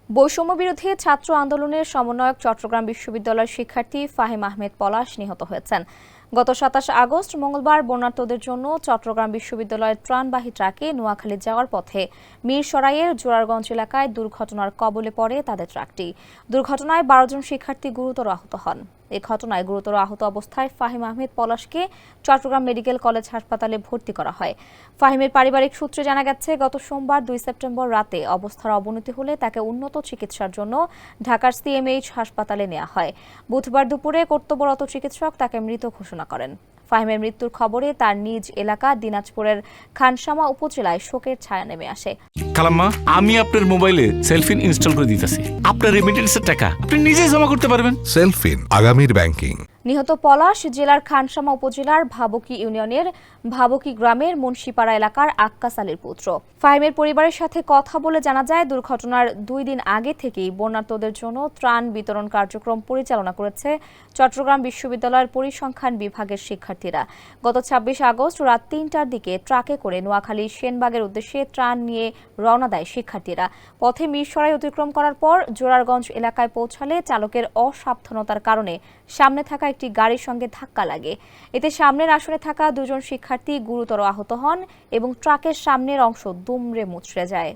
বৈষম্য বিরোধী ছাত্র আন্দোলনের সমন্বয়ক চট্টগ্রাম বিশ্ববিদ্যালয়ের শিক্ষার্থী ফাহিম আহমেদ পলাশ নিহত হয়েছেন। গত ২৭ আগস্ট মঙ্গলবার বন্যার্তদের জন্য চট্টগ্রাম বিশ্ববিদ্যালয়ের ত্রাণবাহী ট্রাকে নোয়াখালী যাওয়ার পথে মিরসরাইয়ের জোরারগঞ্জ এলাকায় দুর্ঘটনার কবলে পড়ে তাদের ট্রাকটি। দুর্ঘটনায় ১২ জন শিক্ষার্থী গুরুতর আহত হন। এ ঘটনায় গুরুতর আহত অবস্থায় ফাহিম আহমেদ পলাশকে চট্টগ্রাম মেডিকেল কলেজ হাসপাতালে ভর্তি করা হয়। ফাহিমের পারিবারিক সূত্রে জানা গেছে, গত সোমবার ২ সেপ্টেম্বর রাতে অবস্থার অবনতি হলে তাকে উন্নত চিকিৎসার জন্য ঢাকার সিএমএইচ হাসপাতালে নেওয়া হয়। বুধবার দুপুরে কর্তব্যরত চিকিৎসক তাকে মৃত ঘোষণা করেন। ফাহিমের মৃত্যুর খবরে তার নিজ এলাকা দিনাজপুরের খানসামা উপজেলায় শোকের ছায়া নেমে আসে। খালাম্মা, আমি আপনার মোবাইলে সেলফিন ইনস্টল করে দিতেছি। আপনার রেমিটেন্সের টাকা আপনি নিজেই জমা করতে পারবেন। সেলফিন, আগামীর ব্যাংকিং। নিহত পলাশ জেলার খানসামা উপজেলার ভাবকি ইউনিয়নের ভাবকি গ্রামের মুন্সিপাড়া এলাকার আক্কাস আলীর পুত্র। ফাহিমের পরিবারের সাথে কথা বলে জানা যায়, দুর্ঘটনার ২ দিন আগে থেকেই বন্যার্তদের জন্য ত্রাণ বিতরণ কার্যক্রম পরিচালনা করেছে চট্টগ্রাম বিশ্ববিদ্যালয়ের পরিসংখ্যান বিভাগের শিক্ষার্থীরা। গত ২৬ আগস্ট রাত ৩টার দিকে ট্রাকে করে নোয়াখালী সেনবাগের উদ্দেশ্যে ত্রাণ নিয়ে রওনা দেয় শিক্ষার্থীরা। পথে মিরসরাই অতিক্রম করার পর জোরারগঞ্জ এলাকায় পৌঁছালে চালকের অসাবধানতার কারণে সামনে থাকা একটি গাড়ির সঙ্গে ধাক্কা লাগে। এতে সামনের আসনে থাকা ২ জন শিক্ষার্থী গুরুতর আহত হন এবং ট্রাকের সামনের অংশ দুমড়ে মুচড়ে যায়।